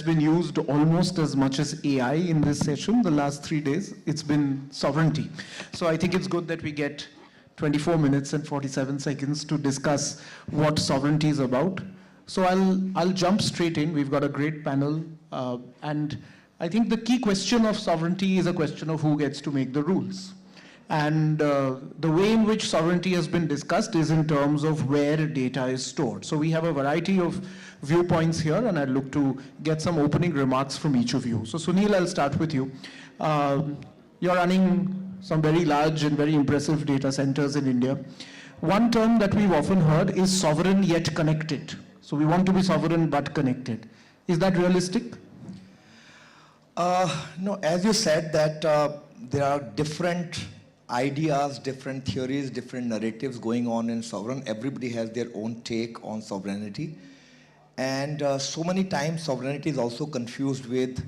been used almost as much as AI in this session the last 3 days. It's been sovereignty. So I think it's good that we get 24 minutes and 47 seconds to discuss what sovereignty is about. So I'll jump straight in. We've got a great panel. And I think the key question of sovereignty is a question of who gets to make the rules. And the way in which sovereignty has been discussed is in terms of where data is stored. So we have a variety of viewpoints here, and I'd look to get some opening remarks from each of you. So Sunil, I'll start with you. You're running some very large and very impressive data centers in India. One term that we've often heard is sovereign yet connected. So we want to be sovereign but connected. Is that realistic? No, as you said that there are different ideas, different theories, different narratives going on in sovereign. Everybody has their own take on sovereignty. And so many times sovereignty is also confused with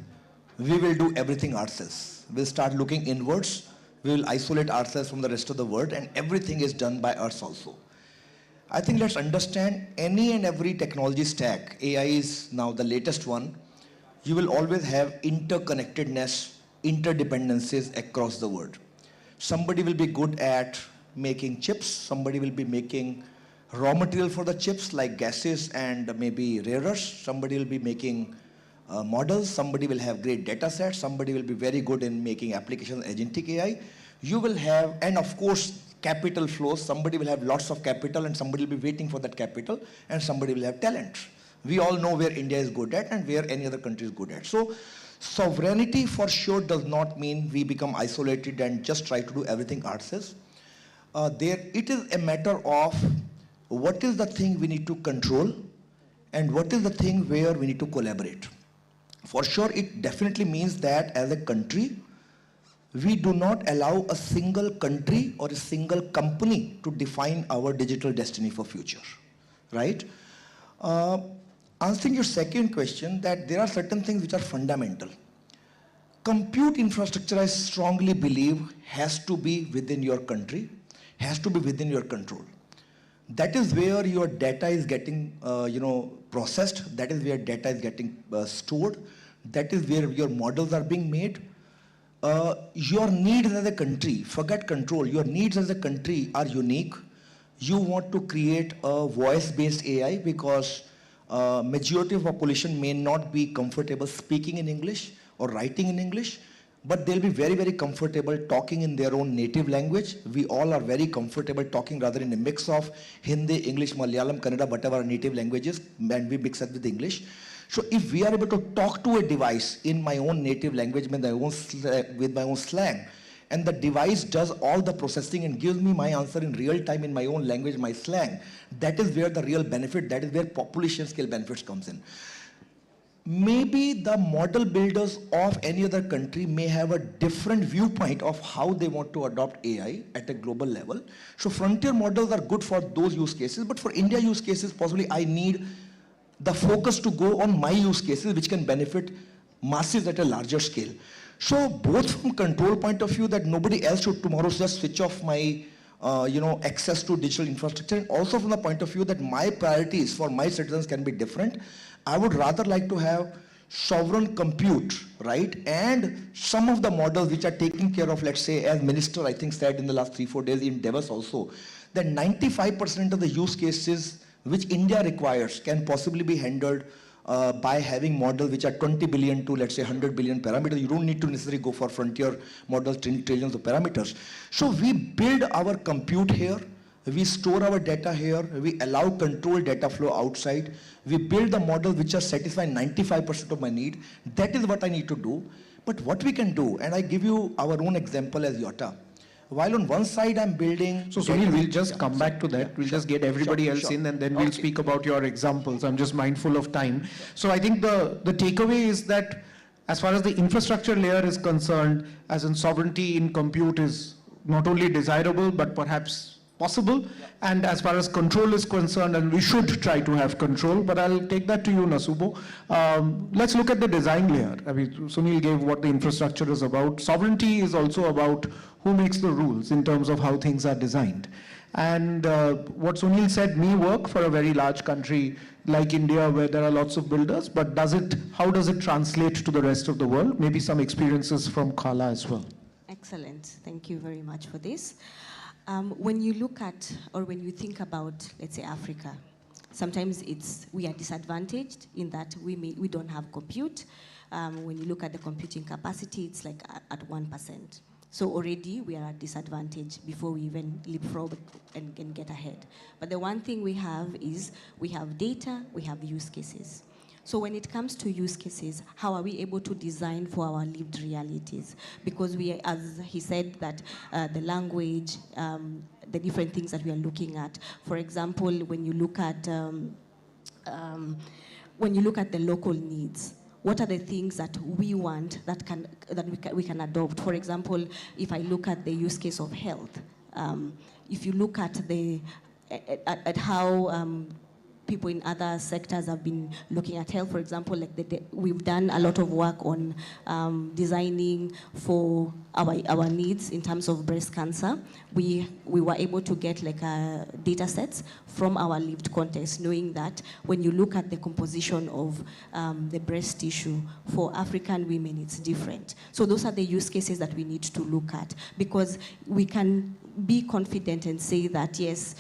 we will do everything ourselves. We'll start looking inwards. We will isolate ourselves from the rest of the world and everything is done by us also. I think let's understand any and every technology stack. AI is now the latest one. You will always have interconnectedness, interdependencies across the world. Somebody will be good at making chips. Somebody will be making raw material for the chips like gases and maybe rare earths. Somebody will be making models. Somebody will have great data sets. Somebody will be very good in making applications, agentic AI. You will have, and of course, capital flows. Somebody will have lots of capital and somebody will be waiting for that capital and somebody will have talent. We all know where India is good at and where any other country is good at. So sovereignty for sure does not mean we become isolated and just try to do everything ourselves. It is a matter of what is the thing we need to control and what is the thing where we need to collaborate. For sure, it definitely means that as a country, we do not allow a single country or a single company to define our digital destiny for future, right? Answering your second question, that there are certain things which are fundamental. Compute infrastructure, I strongly believe, has to be within your country, has to be within your control. That is where your data is getting processed. That is where data is getting stored. That is where your models are being made. Your needs as a country, forget control, your needs as a country are unique. You want to create a voice-based AI because majority of population may not be comfortable speaking in English or writing in English, but they'll be very, very comfortable talking in their own native language. We all are very comfortable talking rather in a mix of Hindi, English, Malayalam, Kannada, whatever our native languages, and we mix it with English. So if we are able to talk to a device in my own native language, with my own slang, and the device does all the processing and gives me my answer in real time in my own language, my slang, that is where the real benefit, that is where population scale benefits comes in. Maybe the model builders of any other country may have a different viewpoint of how they want to adopt AI at a global level. So frontier models are good for those use cases, but for India use cases, possibly I need the focus to go on my use cases which can benefit masses at a larger scale. So both from control point of view that nobody else should tomorrow just switch off my access to digital infrastructure, and also from the point of view that my priorities for my citizens can be different. I would rather like to have sovereign compute, right? And some of the models which are taking care of, let's say, as Minister I think said in the last 3-4 days in Davos also, that 95% of the use cases which India requires can possibly be handled by having models which are 20 billion to, let's say, 100 billion parameters. You don't need to necessarily go for frontier models, trillions of parameters. So we build our compute here, we store our data here, we allow controlled data flow outside, we build the models which are satisfying 95% of my need. That is what I need to do. But what we can do, and I give you our own example as Yotta. While on one side I'm building... So Sunil, we'll just come back to that. We'll just get everybody else in and then we'll speak about your examples. I'm just mindful of time. So I think the takeaway is that as far as the infrastructure layer is concerned, as in sovereignty in compute is not only desirable, but perhaps possible. And as far as control is concerned, and we should try to have control, but I'll take that to you, Nasubo. Let's look at the design layer. I mean, Sunil gave what the infrastructure is about. Sovereignty is also about who makes the rules in terms of how things are designed. And what Sunil said may work for a very large country like India, where there are lots of builders, but how does it translate to the rest of the world? Maybe some experiences from Kala as well. Excellent. Thank you very much for this. When you look at, or when you think about, let's say, Africa, sometimes we are disadvantaged in that we don't have compute. When you look at the computing capacity, it's like at 1%. So already we are at disadvantage before we even leapfrog and get ahead. But the one thing we have is we have data, we have use cases. So when it comes to use cases, how are we able to design for our lived realities? Because we, as he said, that the language, the different things that we are looking at. For example, when you look at the local needs, what are the things that we want that we can adopt? For example, if I look at the use case of health, if you look at how people in other sectors have been looking at health, for example, like we've done a lot of work on designing for our needs in terms of breast cancer. We were able to get like data sets from our lived context, knowing that when you look at the composition of the breast tissue for African women, it's different. So those are the use cases that we need to look at, because we can be confident and say that, yes,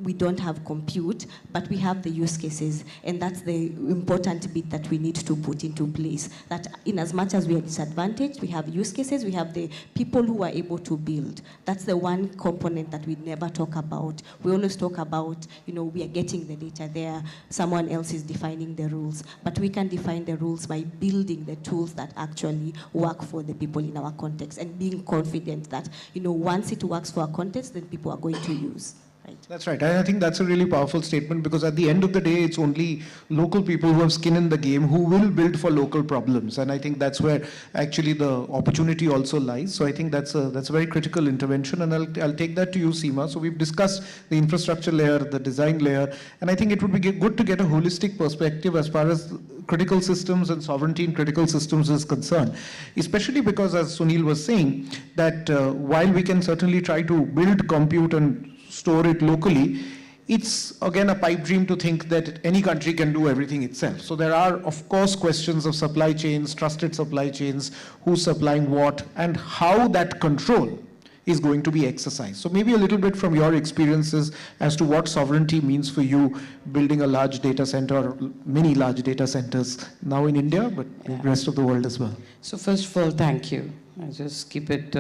we don't have compute, but we have the use cases, and that's the important bit that we need to put into place. That in as much as we are disadvantaged, we have use cases, we have the people who are able to build. That's the one component that we never talk about. We always talk about, we are getting the data there, someone else is defining the rules, but we can define the rules by building the tools that actually work for the people in our context, and being confident that, once it works for our context, then people are going to use. Right. That's right. I think that's a really powerful statement, because at the end of the day, it's only local people who have skin in the game who will build for local problems. And I think that's where actually the opportunity also lies. So I think that's a very critical intervention. And I'll take that to you, Seema. So we've discussed the infrastructure layer, the design layer, and I think it would be good to get a holistic perspective as far as critical systems and sovereignty in critical systems is concerned. Especially because, as Sunil was saying, that while we can certainly try to build compute and store it locally, it's again a pipe dream to think that any country can do everything itself. So there are, of course, questions of supply chains, trusted supply chains, who's supplying what, and how that control is going to be exercised. So maybe a little bit from your experiences as to what sovereignty means for you, building a large data center or many large data centers now in India, but in the rest of the world as well. So first of all, thank you. I just keep it,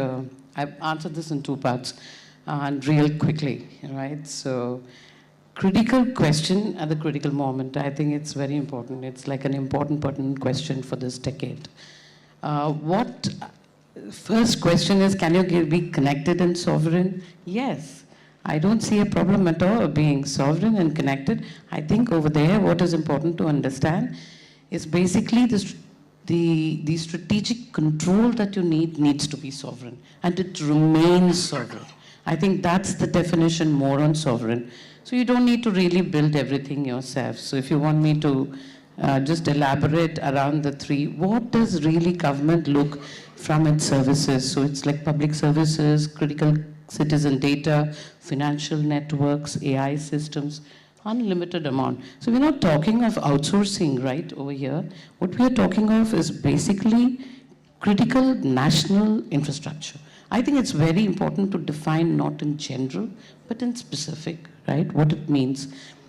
I've answered this in two parts. And real quickly, right? So, critical question at the critical moment. I think it's very important. It's like an important, pertinent question for this decade. First question is, can you be connected and sovereign? Yes. I don't see a problem at all being sovereign and connected. I think over there, what is important to understand is basically the strategic control that you needs to be sovereign, and it remains sovereign. I think that's the definition more on sovereign. So you don't need to really build everything yourself. So if you want me to just elaborate around the three, what does really government look from its services? So it's like public services, critical citizen data, financial networks, AI systems, unlimited amount. So we're not talking of outsourcing right over here. What we are talking of is basically critical national infrastructure. I think it's very important to define not in general, but in specific, right, what it means.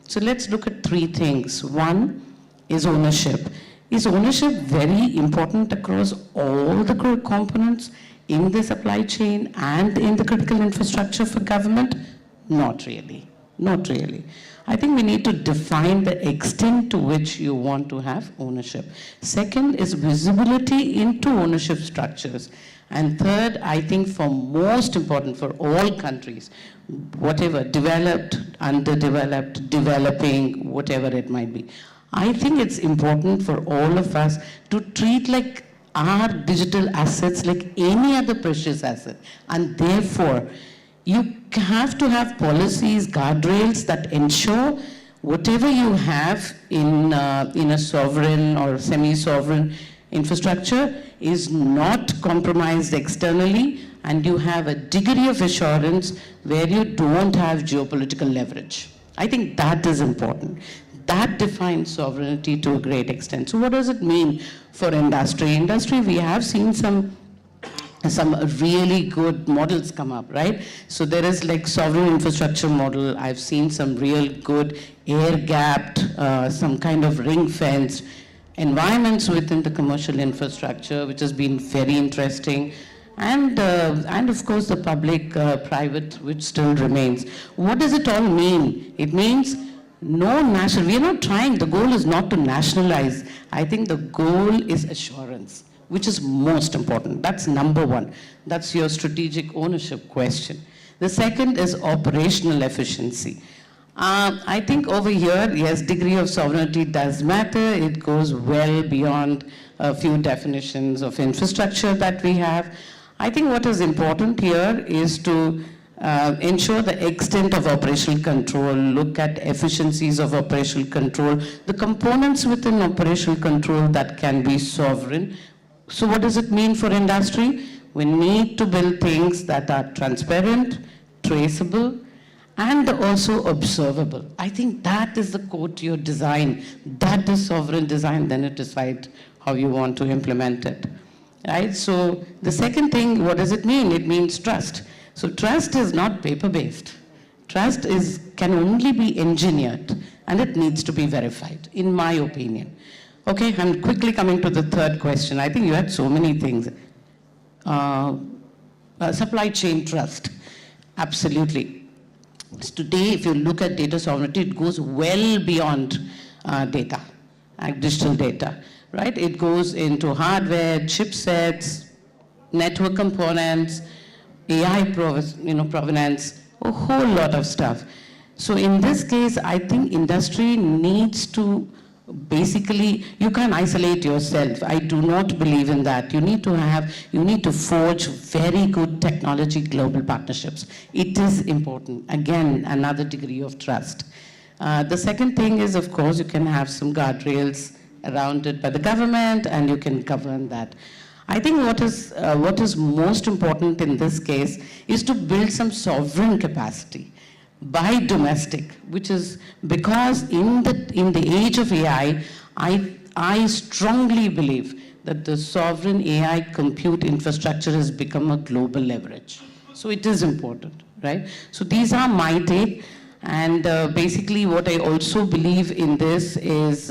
So let's look at three things. One is ownership. Is ownership very important across all the components in the supply chain and in the critical infrastructure for government? Not really. Not really. I think we need to define the extent to which you want to have ownership. Second is visibility into ownership structures. And third, I think for most important for all countries, whatever, developed, underdeveloped, developing, whatever it might be, I think it's important for all of us to treat like our digital assets like any other precious asset. And therefore, you have to have policies, guardrails that ensure whatever you have in a sovereign or semi-sovereign infrastructure is not compromised externally, and you have a degree of assurance where you don't have geopolitical leverage. I think that is important. That defines sovereignty to a great extent. So what does it mean for industry? Industry, we have seen some really good models come up, right? So there is like sovereign infrastructure model. I've seen some real good air-gapped, some kind of ring-fenced environments within the commercial infrastructure, which has been very interesting. And of course the public-private, which still remains. What does it all mean? It means no national, we are not trying, the goal is not to nationalize. I think the goal is assurance, which is most important. That's number one. That's your strategic ownership question. The second is operational efficiency. I think over here, yes, degree of sovereignty does matter. It goes well beyond a few definitions of infrastructure that we have. I think what is important here is to ensure the extent of operational control, look at efficiencies of operational control, the components within operational control that can be sovereign. So what does it mean for industry? We need to build things that are transparent, traceable, and also observable. I think that is the core to your design. That is sovereign design, then you decide how you want to implement it. Right? So the second thing, what does it mean? It means trust. So trust is not paper-based. Trust can only be engineered, and it needs to be verified, in my opinion. Okay, I'm quickly coming to the third question. I think you had so many things. Supply chain trust, absolutely. Today, if you look at data sovereignty, it goes well beyond data, digital data, right? It goes into hardware, chipsets, network components, AI provenance, a whole lot of stuff. So in this case, I think industry needs to basically, you can't isolate yourself. I do not believe in that. You need to forge very good technology global partnerships. It is important. Again, another degree of trust. The second thing is, of course, you can have some guardrails around it by the government, and you can govern that. I think what is most important in this case is to build some sovereign capacity by domestic, which is because in the age of AI, I strongly believe that the sovereign AI compute infrastructure has become a global leverage. So it is important, right? So these are my take, and basically what I also believe in this is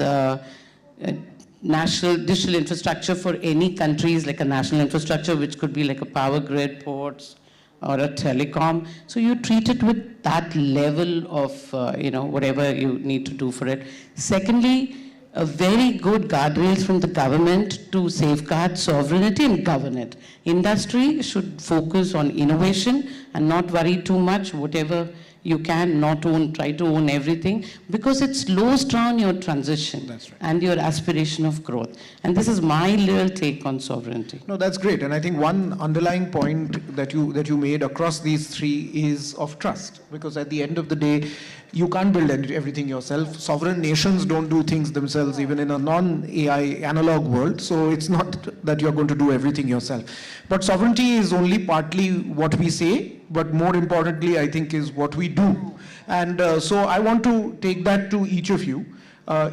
national digital infrastructure for any country is like a national infrastructure, which could be like a power grid, ports, or a telecom. So you treat it with that level of, whatever you need to do for it. Secondly, a very good guardrails from the government to safeguard sovereignty and govern it. Industry should focus on innovation and not worry too much, whatever you can not own, try to own everything, because it slows down your transition. That's right. And your aspiration of growth. And this is my little take on sovereignty. No, that's great. And I think one underlying point that you made across these three is of trust. Because at the end of the day, you can't build everything yourself. Sovereign nations don't do things themselves, even in a non-AI analog world. So it's not that you're going to do everything yourself. But sovereignty is only partly what we say, but more importantly, I think, is what we do. And so I want to take that to each of you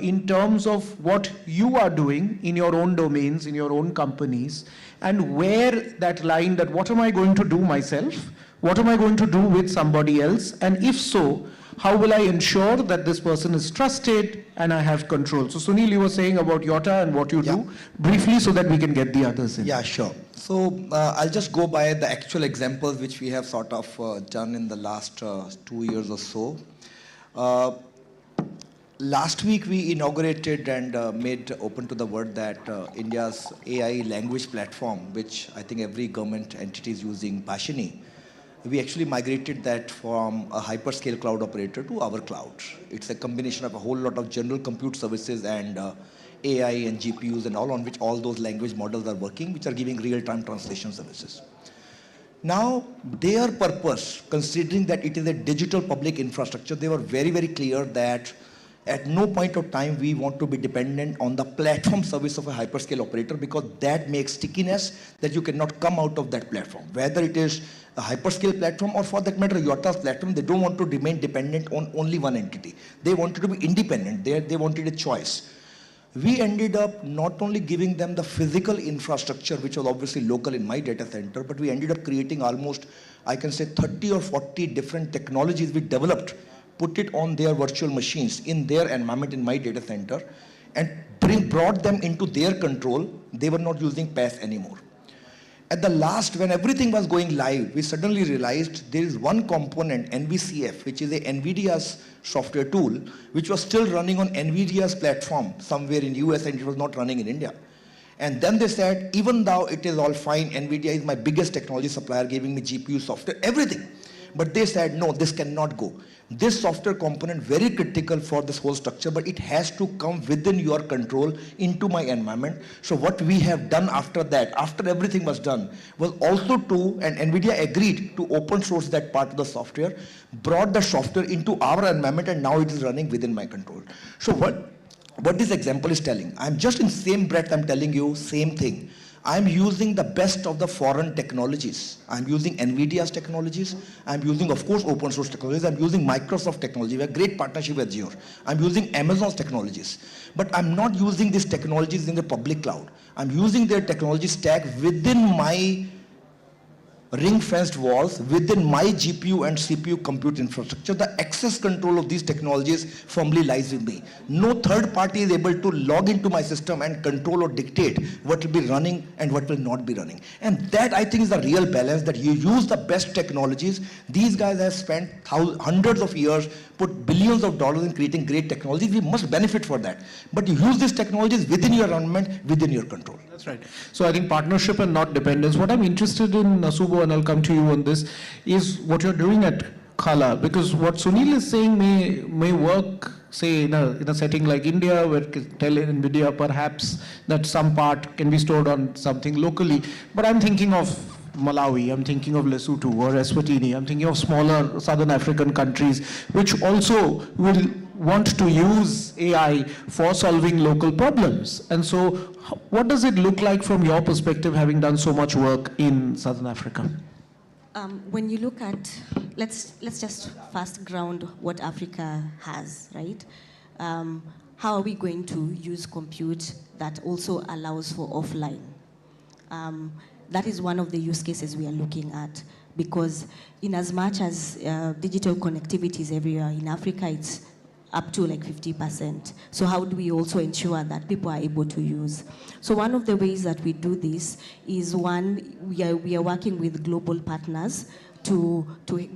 in terms of what you are doing in your own domains, in your own companies, and where that line, that what am I going to do myself? What am I going to do with somebody else? And if so, how will I ensure that this person is trusted and I have control? So Sunil, you were saying about Yotta and what you do, briefly, so that we can get the others in. Yeah, sure. So I'll just go by the actual examples which we have sort of done in the last 2 years or so. Last week we inaugurated and made open to the world that India's AI language platform, which I think every government entity is using, Bhashini. We actually migrated that from a hyperscale cloud operator to our cloud. It's a combination of a whole lot of general compute services and AI and GPUs and all, on which all those language models are working, which are giving real-time translation services. Now, their purpose, considering that it is a digital public infrastructure, they were very, very clear that At no point of time we want to be dependent on the platform service of a hyperscale operator, because that makes stickiness that you cannot come out of that platform. Whether it is a hyperscale platform or for that matter Yotta's platform, they don't want to remain dependent on only one entity. They wanted to be independent. They wanted a choice. We ended up not only giving them the physical infrastructure, which was obviously local in my data center, but we ended up creating almost, I can say 30 or 40 different technologies we developed, put it on their virtual machines in their environment in my data center, and brought them into their control. They were not using PaaS anymore. At the last, when everything was going live, we suddenly realized there is one component, NVCF, which is a NVIDIA's software tool, which was still running on NVIDIA's platform somewhere in US, and it was not running in India. And then they said, even though it is all fine, NVIDIA is my biggest technology supplier, giving me GPU, software, everything. But they said, no, this cannot go. This software component, very critical for this whole structure, but it has to come within your control into my environment. So what we have done after that, after everything was done, was also to, and NVIDIA agreed to open source that part of the software, brought the software into our environment, and now it is running within my control. So what this example is telling, I'm just in same breath, I'm telling you same thing. I'm using the best of the foreign technologies. I'm using NVIDIA's technologies. I'm using, of course, open source technologies. I'm using Microsoft technology. We have great partnership with Azure. I'm using Amazon's technologies. But I'm not using these technologies in the public cloud. I'm using their technology stack within my ring-fenced walls, within my GPU and CPU compute infrastructure. The access control of these technologies firmly lies with me. No third party is able to log into my system and control or dictate what will be running and what will not be running. And that, I think, is the real balance, that you use the best technologies. These guys have spent hundreds of years, put billions of dollars in creating great technologies. We must benefit for that. But you use these technologies within your environment, within your control. That's right. So I think partnership and not dependence. What I'm interested in, Nasubo, and I'll come to you on this, is what you're doing at Kala. Because what Sunil is saying may work, say, in a setting like India, where tell NVIDIA perhaps that some part can be stored on something locally. But I'm thinking of Malawi, I'm thinking of Lesotho or Eswatini, I'm thinking of smaller Southern African countries, which also will want to use AI for solving local problems. And so what does it look like from your perspective, having done so much work in Southern Africa? When you look at, let's just first ground what Africa has, right? How are we going to use compute that also allows for offline? That is one of the use cases we are looking at, because in as much as digital connectivity is everywhere, in Africa it's up to like 50%. So how do we also ensure that people are able to use? So one of the ways that we do this is, one, we are working with global partners to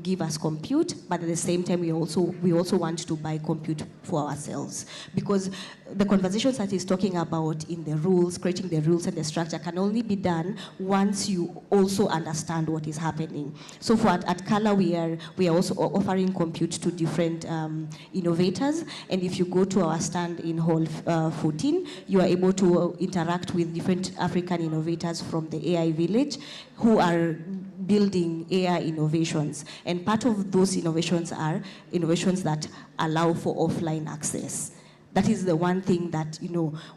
give us compute, but at the same time we also want to buy compute for ourselves, because the conversations that he's talking about in the rules, creating the rules and the structure, can only be done once you also understand what is happening. So at Kala, we are also offering compute to different innovators, and if you go to our stand in Hall 14, you are able to interact with different African innovators from the AI village who are building AI innovations. And part of those innovations are innovations that allow for offline access. That is the one thing that,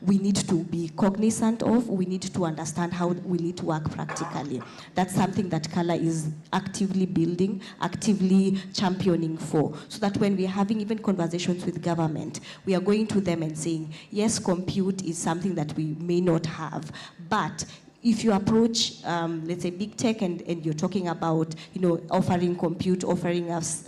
we need to be cognizant of. We need to understand how will it work practically. That's something that Kala is actively building, actively championing for, so that when we're having even conversations with government, we are going to them and saying, yes, compute is something that we may not have, but if you approach, let's say, big tech, and you're talking about, offering compute, offering us,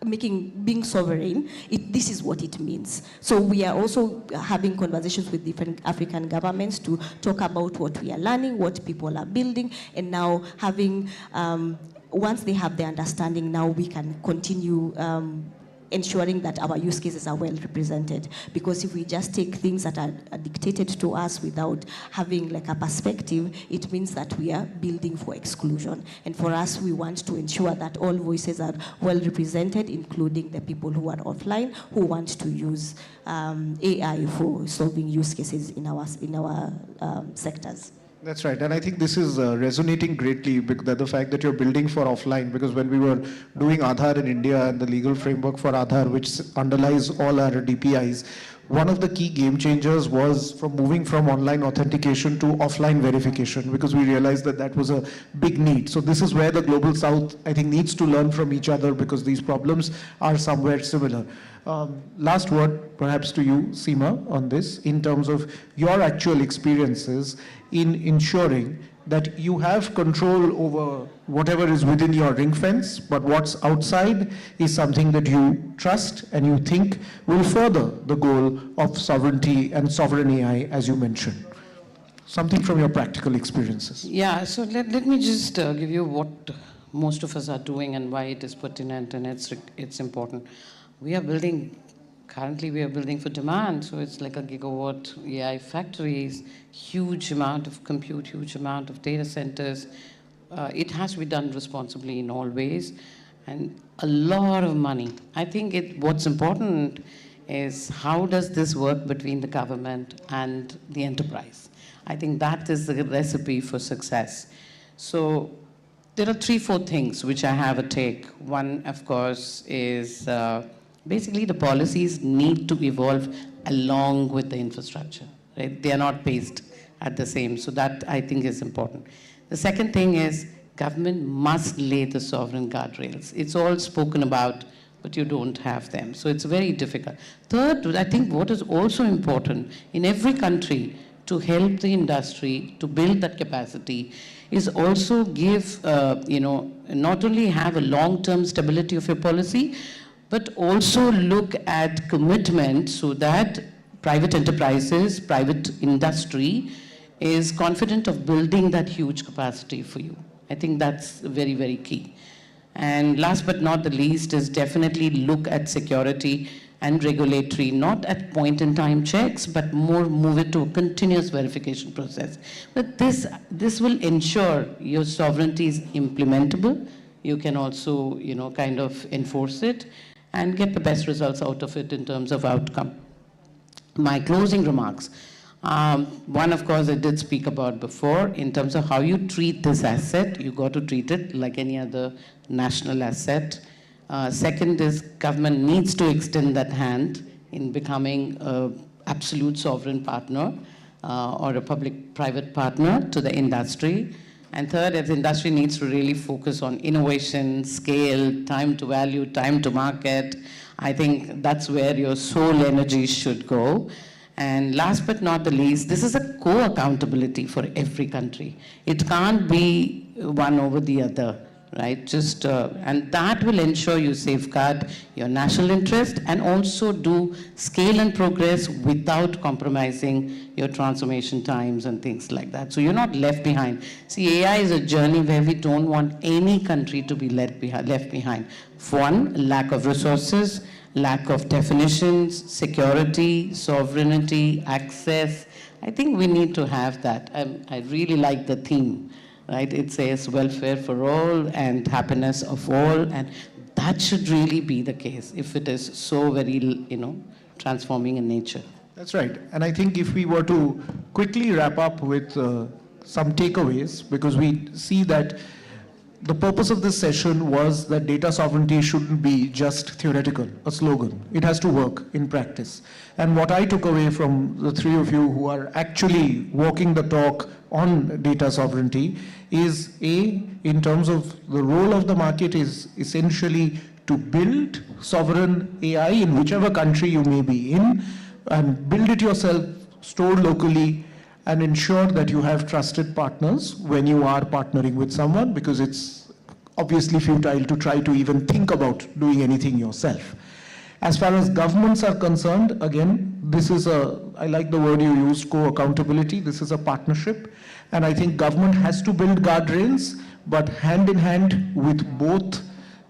being sovereign, this is what it means. So we are also having conversations with different African governments to talk about what we are learning, what people are building, and now having, once they have the understanding, now we can continue ensuring that our use cases are well represented. Because if we just take things that are dictated to us without having like a perspective, it means that we are building for exclusion. And for us, we want to ensure that all voices are well represented, including the people who are offline, who want to use AI for solving use cases in our sectors. That's right, and I think this is resonating greatly the fact that you're building for offline, because when we were doing Aadhaar in India and the legal framework for Aadhaar, which underlies all our DPIs, one of the key game changers was from moving from online authentication to offline verification, because we realized that that was a big need. So this is where the Global South, I think, needs to learn from each other, because these problems are somewhere similar. Last word perhaps to you, Seema, on this, in terms of your actual experiences in ensuring that you have control over whatever is within your ring fence, but what's outside is something that you trust and you think will further the goal of sovereignty and sovereign AI, as you mentioned. Something from your practical experiences. Yeah, so let me just give you what most of us are doing and why it is pertinent and it's important. Currently we are building for demand, so it's like a gigawatt AI factories, huge amount of compute, huge amount of data centers. It has to be done responsibly in all ways, and a lot of money. I think what's important is how does this work between the government and the enterprise. I think that is the recipe for success. So there are 3-4 things which I have a take. One, of course, is basically the policies need to evolve along with the infrastructure, right? They are not paced at the same, so that I think is important. The second thing is government must lay the sovereign guardrails. It's all spoken about, but you don't have them, so it's very difficult. Third, I think what is also important in every country to help the industry to build that capacity is also give, not only have a long-term stability of your policy, but also look at commitment so that private enterprises, private industry is confident of building that huge capacity for you. I think that's very, very key. And last but not the least is definitely look at security and regulatory, not at point-in-time checks, but more move it to a continuous verification process. But this will ensure your sovereignty is implementable. You can also, kind of enforce it and get the best results out of it in terms of outcome. My closing remarks. One, of course, I did speak about before, in terms of how you treat this asset. You got to treat it like any other national asset. Second is government needs to extend that hand in becoming an absolute sovereign partner or a public-private partner to the industry. And third, as industry needs to really focus on innovation, scale, time to value, time to market. I think that's where your sole energy should go. And last but not the least, this is a co-accountability for every country. It can't be one over the other, right? And that will ensure you safeguard your national interest and also do scale and progress without compromising your transformation times and things like that. So you're not left behind. See, AI is a journey where we don't want any country to be left behind. For one, lack of resources, lack of definitions, security, sovereignty, access. I think we need to have that. I really like the theme. Right? It says welfare for all and happiness of all, and that should really be the case if it is so very, transforming in nature. That's right. And I think if we were to quickly wrap up with some takeaways, because we see that the purpose of this session was that data sovereignty shouldn't be just theoretical, a slogan. It has to work in practice. And what I took away from the three of you who are actually walking the talk on data sovereignty is in terms of the role of the market is essentially to build sovereign AI in whichever country you may be in, and build it yourself, stored locally, and ensure that you have trusted partners when you are partnering with someone, because it's obviously futile to try to even think about doing anything yourself. As far as governments are concerned, again, I like the word you used, co-accountability. This is a partnership. And I think government has to build guardrails, but hand in hand with both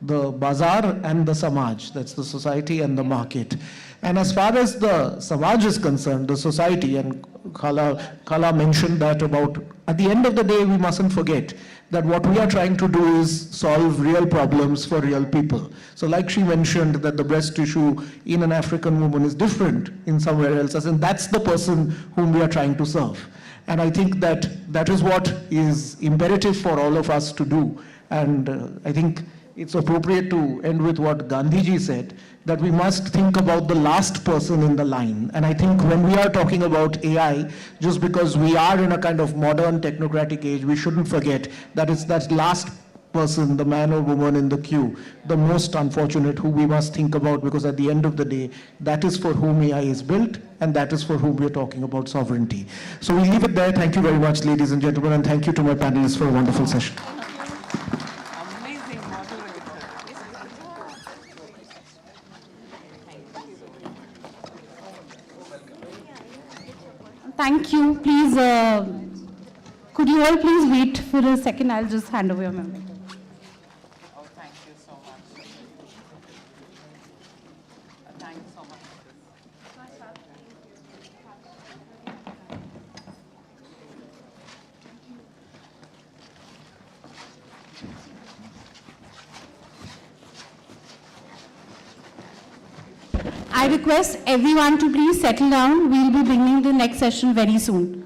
the bazaar and the samaj, that's the society and the market. And as far as the samaj is concerned, the society, and Kala mentioned that about, at the end of the day, we mustn't forget that what we are trying to do is solve real problems for real people. So like she mentioned that the breast tissue in an African woman is different in somewhere else, and that's the person whom we are trying to serve. And I think that that is what is imperative for all of us to do. And I think it's appropriate to end with what Gandhiji said, that we must think about the last person in the line. And I think when we are talking about AI, just because we are in a kind of modern technocratic age, we shouldn't forget that it's that last person, the man or woman in the queue, the most unfortunate, who we must think about, because at the end of the day, that is for whom AI is built, and that is for whom we are talking about sovereignty. So we leave it there. Thank you very much, ladies and gentlemen, and thank you to my panelists for a wonderful session. Amazing moderator. Thank you. Please, could you all please wait for a second? I'll just hand over your memory. Oh, thank you so much. Thank you so much. I request everyone to please settle down. We'll be beginning the next session very soon.